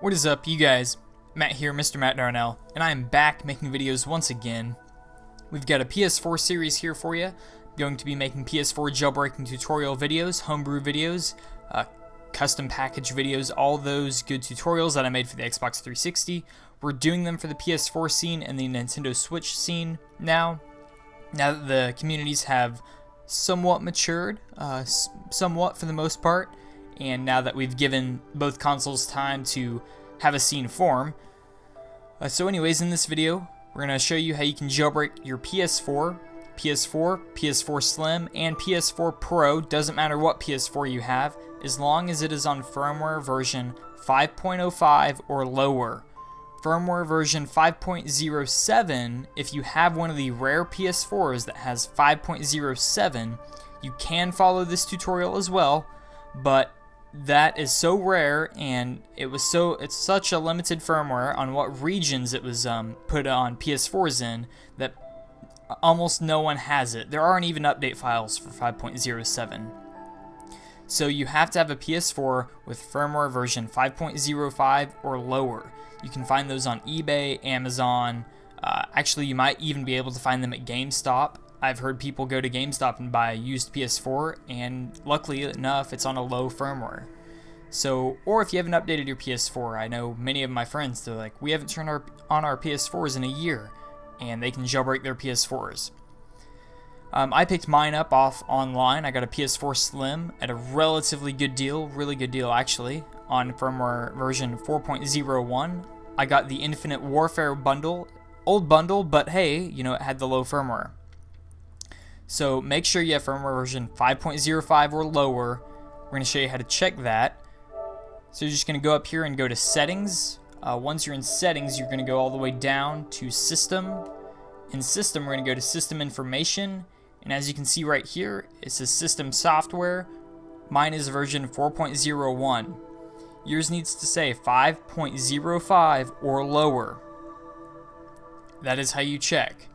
What is up, you guys? Matt here, Mr. Matt Darnell, and I am back making videos once again. We've got a PS4 series here for you. I'm going to be making PS4 jailbreaking tutorial videos, homebrew videos, custom package videos, all those good tutorials that I made for the Xbox 360. We're doing them for the PS4 scene and the Nintendo Switch scene now. Now that the communities have somewhat matured, somewhat for the most part, and now that we've given both consoles time to have a scene form. So anyways, in this video, we're going to show you how you can jailbreak your PS4, PS4 Slim, and PS4 Pro. Doesn't matter what PS4 you have, as long as it is on firmware version 5.05 or lower. Firmware version 5.07, if you have one of the rare PS4s that has 5.07, you can follow this tutorial as well, but that is so rare, and it's such a limited firmware on what regions it was put on PS4s in that almost no one has it. There aren't even update files for 5.07. So you have to have a PS4 with firmware version 5.05 or lower. You can find those on eBay, Amazon. Actually, you might even be able to find them at GameStop. I've heard people go to GameStop and buy a used PS4, and luckily enough, it's on a low firmware. So, or if you haven't updated your PS4, I know many of my friends, they're like, we haven't turned on our PS4s in a year, and they can jailbreak their PS4s. I picked mine up off online. I got a PS4 Slim at a relatively good deal, really good deal actually, on firmware version 4.01. I got the Infinite Warfare bundle, old bundle, but hey, you know, it had the low firmware. So make sure you have firmware version 5.05 or lower. We're going to show you how to check that. So you're just going to go up here and go to settings. Once you're in settings, you're going to go all the way down to system. In system, we're going to go to system information. And as you can see right here, it says system software. Mine is version 4.01. Yours needs to say 5.05 or lower. That is how you check.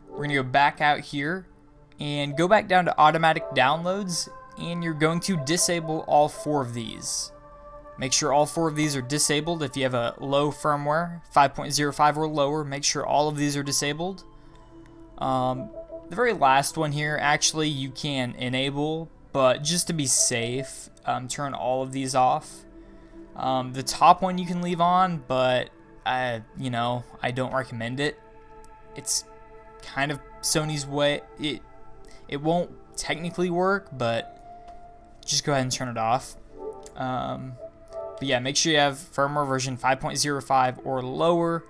We're going to go back out here and go back down to automatic downloads, and you're going to disable all four of these. Make sure all four of these are disabled. If you have a low firmware, 5.05 or lower, make sure all of these are disabled. The very last one here, actually, you can enable, but just to be safe, turn all of these off. The top one you can leave on, but I don't recommend it. It's kind of Sony's way. It won't technically work, but just go ahead and turn it off. But yeah, make sure you have firmware version 5.05 or lower.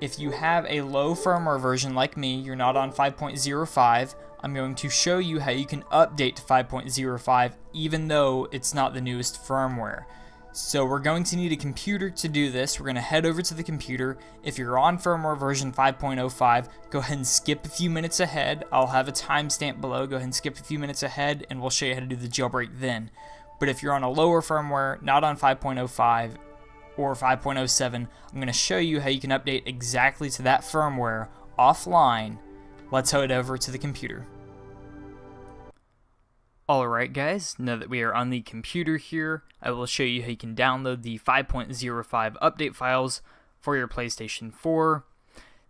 If you have a low firmware version like me, you're not on 5.05, I'm going to show you how you can update to 5.05 even though it's not the newest firmware. So we're going to need a computer to do this. We're going to head over to the computer. If you're on firmware version 5.05, go ahead and skip a few minutes ahead. I'll have a timestamp below. Go ahead and skip a few minutes ahead, and we'll show you how to do the jailbreak then. But if you're on a lower firmware, not on 5.05 or 5.07, I'm going to show you how you can update exactly to that firmware offline. Let's head over to the computer. Alright guys, now that we are on the computer here, I will show you how you can download the 5.05 update files for your PlayStation 4.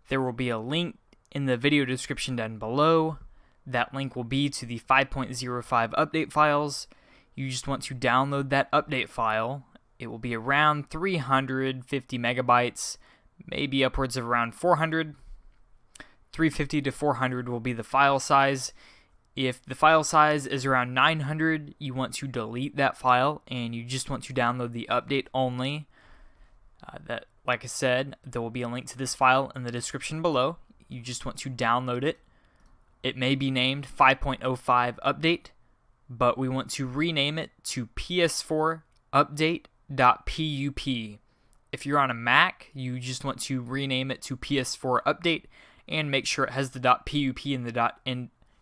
There will be a link in the video description down below. That link will be to the 5.05 update files. You just want to download that update file. It will be around 350 megabytes, maybe upwards of around 400. 350 to 400 will be the file size. If the file size is around 900, you want to delete that file and you just want to download the update only. Like I said, there will be a link to this file in the description below. You just want to download it. It may be named 5.05 update, but we want to rename it to PS4 update.pup. If you're on a Mac, you just want to rename it to PS4 update and make sure it has the .pup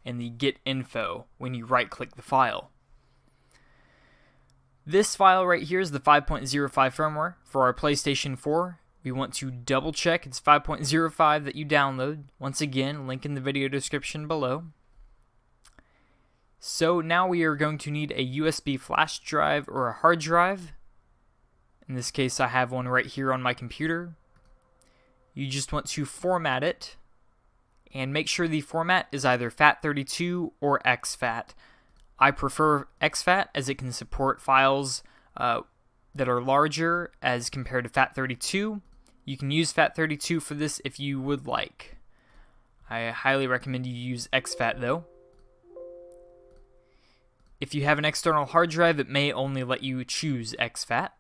and the get info when you right click the file. This file right here is the 5.05 firmware for our PlayStation 4. We want to double check it's 5.05 that you download. Once again, link in the video description below. So now we are going to need a USB flash drive or a hard drive. In this case, I have one right here on my computer. You just want to format it and make sure the format is either FAT32 or exFAT. I prefer exFAT as it can support files that are larger as compared to FAT32. You can use FAT32 for this if you would like. I highly recommend you use exFAT though. If you have an external hard drive, it may only let you choose exFAT.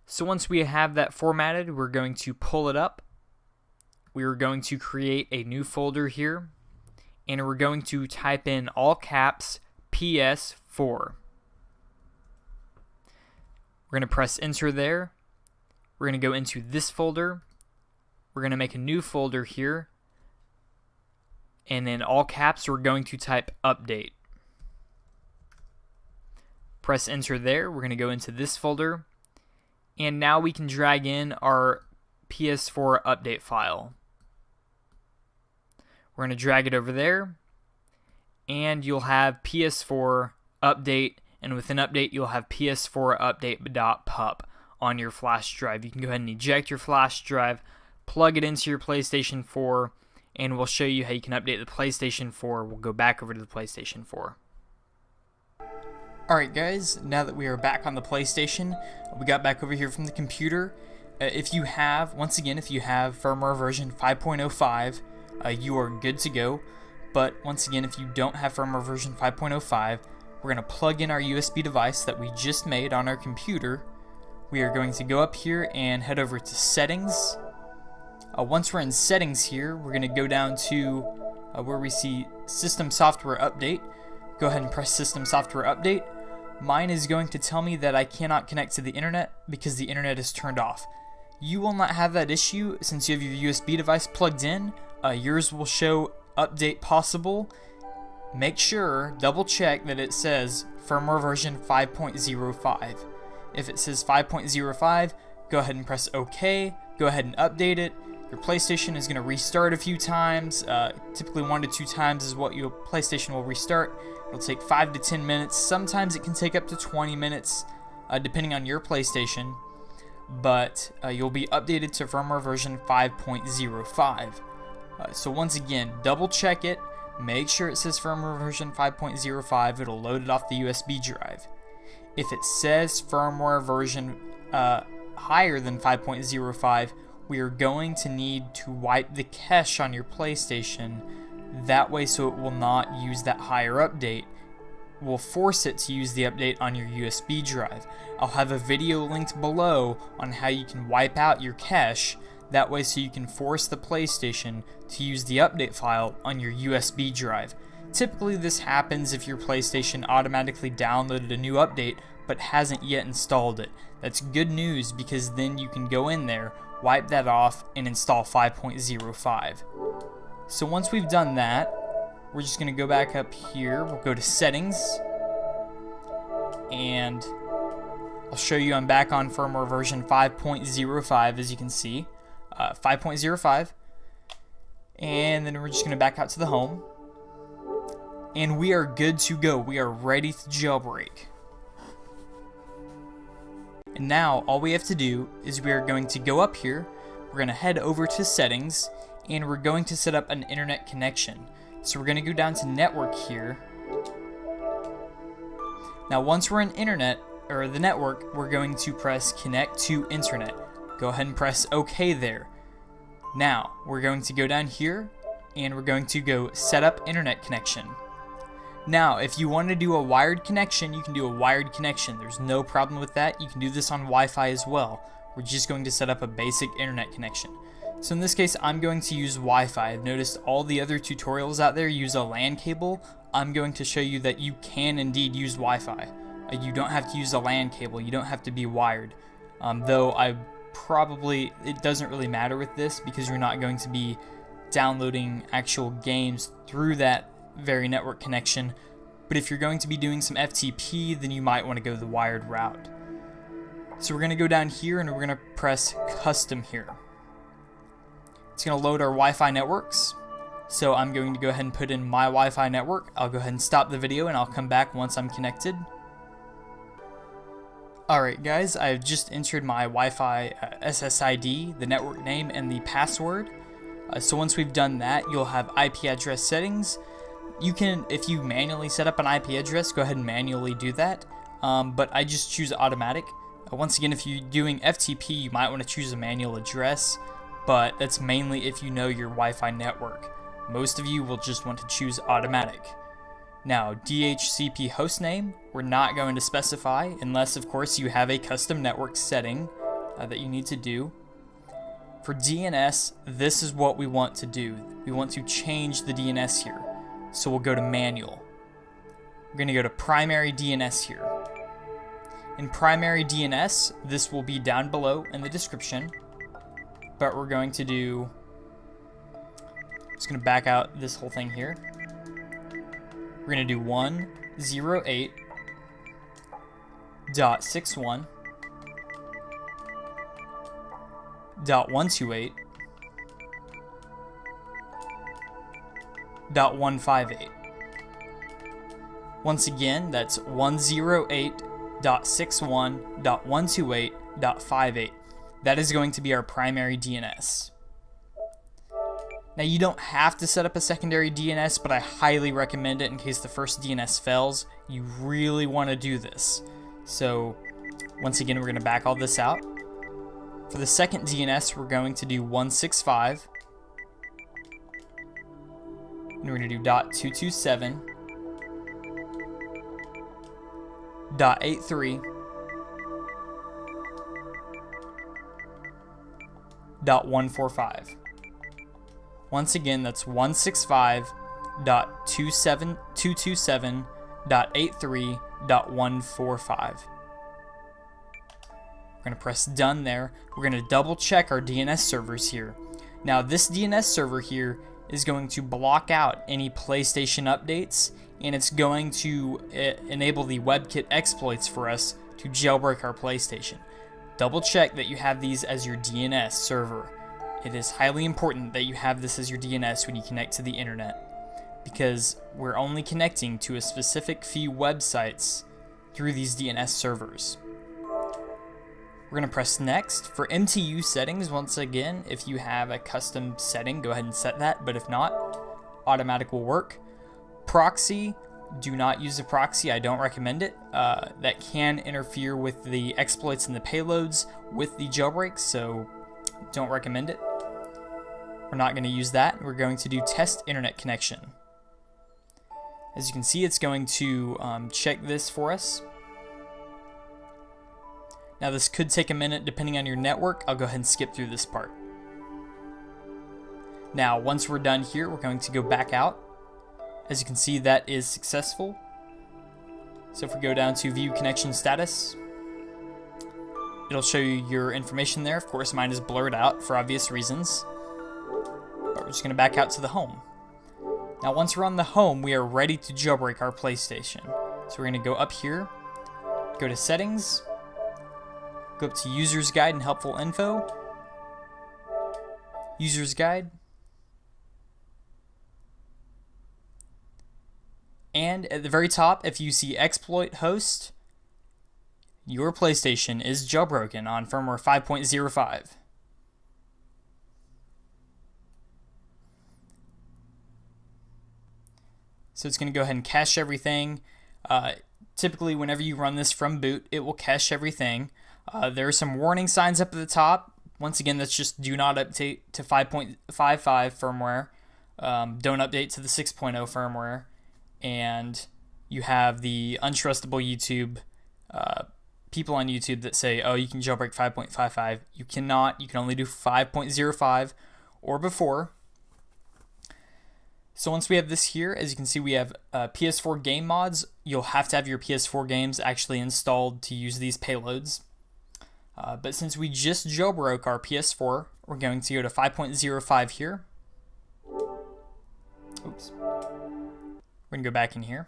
So once we have that formatted, we're going to pull it up. We're going to create a new folder here, and we're going to type in all caps PS4. We're going to press enter there. We're going to go into this folder. We're going to make a new folder here, and in all caps we're going to type update. Press enter there. We're going to go into this folder, and now we can drag in our PS4 update file. We're going to drag it over there, and you'll have PS4 update, and within update you'll have PS4 update.pup on your flash drive. You can go ahead and eject your flash drive, plug it into your PlayStation 4, and we'll show you how you can update the PlayStation 4. We'll go back over to the PlayStation 4. Alright guys, now that we are back on the PlayStation, we got back over here from the computer. If you have firmware version 5.05, you are good to go. But once again, if you don't have firmware version 5.05, we're going to plug in our USB device that we just made on our computer. We are going to go up here and head over to settings. Once we're in settings here, we're going to go down to where we see system software update. Go ahead and press system software update. Mine is going to tell me that I cannot connect to the internet because the internet is turned off. You will not have that issue since you have your USB device plugged in. Yours will show update possible. Make sure, double check that it says firmware version 5.05. If it says 5.05, go ahead and press OK. Go ahead and update it. Your PlayStation is going to restart a few times. Typically 1 to 2 times is what your PlayStation will restart. It'll take 5 to 10 minutes. Sometimes it can take up to 20 minutes, depending on your PlayStation. But you'll be updated to firmware version 5.05. So once again, double check it. Make sure it says firmware version 5.05. It'll load it off the USB drive. If it says firmware version higher than 5.05, we are going to need to wipe the cache on your PlayStation. That way, so it will not use that higher update. We'll force it to use the update on your USB drive. I'll have a video linked below on how you can wipe out your cache. That way, so you can force the PlayStation to use the update file on your USB drive. Typically, this happens if your PlayStation automatically downloaded a new update but hasn't yet installed it. That's good news because then you can go in there, wipe that off, and install 5.05. So once we've done that, we're just going to go back up here. We'll go to settings, and I'll show you I'm back on firmware version 5.05, as you can see. 5.05, and then we're just going to back out to the home, and we are good to go. We are ready to jailbreak. And now all we have to do is we are going to go up here, we're going to head over to settings, and we're going to set up an internet connection. So we're going to go down to network here. Now once we're in internet, or the network, we're going to press connect to internet. Go ahead and press OK there. Now we're going to go down here and we're going to go set up internet connection. Now if you want to do a wired connection, you can do a wired connection. There's no problem with that. You can do this on Wi-Fi as well. We're just going to set up a basic internet connection. So in this case, I'm going to use Wi-Fi. I've noticed all the other tutorials out there use a LAN cable. I'm going to show you that you can indeed use Wi-Fi. You don't have to use a LAN cable. You don't have to be wired. Though it doesn't really matter with this because you're not going to be downloading actual games through that very network connection. But if you're going to be doing some FTP, then you might want to go the wired route. So we're going to go down here and we're going to press custom here. It's going to load our Wi-Fi networks. So I'm going to go ahead and put in my Wi-Fi network. I'll go ahead and stop the video and I'll come back once I'm connected. Alright guys, I've just entered my Wi-Fi SSID, the network name, and the password. So once we've done that, you'll have IP address settings. You can, if you manually set up an IP address, go ahead and manually do that. But I just choose automatic. Once again, if you're doing FTP, you might want to choose a manual address, but that's mainly if you know your Wi-Fi network. Most of you will just want to choose automatic. Now, DHCP hostname, we're not going to specify unless, of course, you have a custom network setting that you need to do. For DNS, this is what we want to do. We want to change the DNS here. So we'll go to manual. We're going to go to primary DNS here. In primary DNS, this will be down below in the description, but we're going to do, just going to back out this whole thing here. We're going to do 108.61.128.158. Once again, that's 108.61.128.58. That is going to be our primary DNS. Now, you don't have to set up a secondary DNS, but I highly recommend it in case the first DNS fails. You really want to do this. So, once again, we're going to back all this out. For the second DNS, we're going to do 165. And we're going to do .227.83.145. Once again, that's 165.227.83.145. We're going to press done there. We're going to double check our DNS servers here. Now, this DNS server here is going to block out any PlayStation updates, and it's going to enable the WebKit exploits for us to jailbreak our PlayStation. Double check that you have these as your DNS server. It is highly important that you have this as your DNS when you connect to the internet, because we're only connecting to a specific few websites through these DNS servers. We're going to press next. For MTU settings, once again, if you have a custom setting, go ahead and set that, but if not, automatic will work. Proxy, do not use a proxy. I don't recommend it. That can interfere with the exploits and the payloads with the jailbreak, so don't recommend it. We're not going to use that. We're going to do test internet connection. As you can see, it's going to check this for us. Now, this could take a minute depending on your network. I'll go ahead and skip through this part. Now, once we're done here, we're going to go back out. As you can see, that is successful. So if we go down to view connection status, it'll show you your information there. Of course, mine is blurred out for obvious reasons. But we're just going to back out to the home. Now, once we're on the home, we are ready to jailbreak our PlayStation. So we're going to go up here, go to settings, go up to user's guide and helpful info, user's guide, and at the very top, if you see exploit host, your PlayStation is jailbroken on firmware 5.05. So it's going to go ahead and cache everything. Typically, whenever you run this from boot, it will cache everything. There are some warning signs up at the top. Once again, that's just do not update to 5.55 firmware. Don't update to the 6.0 firmware. And you have the untrustable YouTube people on YouTube that say, oh, you can jailbreak 5.55. You cannot. You can only do 5.05 or before. So once we have this here, as you can see, we have PS4 game mods. You'll have to have your PS4 games actually installed to use these payloads. But since we just jailbroke our PS4, we're going to go to 5.05 here. Oops. We're going to go back in here.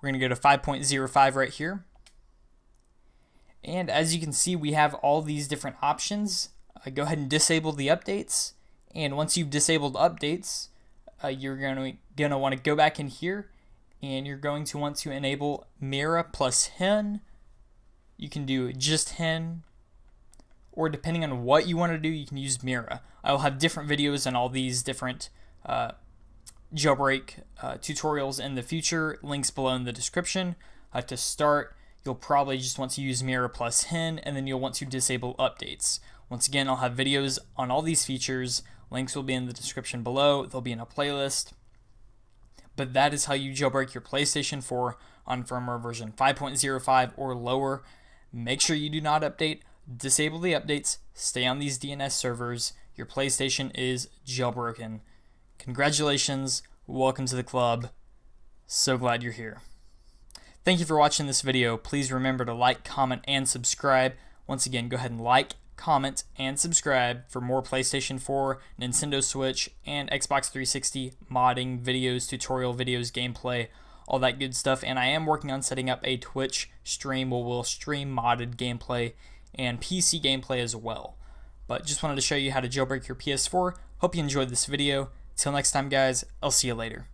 We're going to go to 5.05 right here. And as you can see, we have all these different options. Go ahead and disable the updates. And once you've disabled updates, you're going to want to go back in here and you're going to want to enable Mira plus hen. You can do just hen, or depending on what you want to do, you can use Mira. I will have different videos on all these different jailbreak tutorials in the future. Links below in the description. To start, you'll probably just want to use Mira plus hen, and then you'll want to disable updates. Once again, I'll have videos on all these features. Links will be in the description below. They'll be in a playlist. But that is how you jailbreak your PlayStation 4 on firmware version 5.05 or lower. Make sure you do not update. Disable the updates. Stay on these DNS servers. Your PlayStation is jailbroken. Congratulations. Welcome to the club. So glad you're here. Thank you for watching this video. Please remember to like, comment, and subscribe. Once again, go ahead and like, comment, and subscribe for more PlayStation 4, Nintendo Switch, and Xbox 360 modding videos, tutorial videos, gameplay, all that good stuff. And I am working on setting up a Twitch stream where we'll stream modded gameplay and PC gameplay as well. But just wanted to show you how to jailbreak your PS4. Hope you enjoyed this video. Till next time, guys, I'll see you later.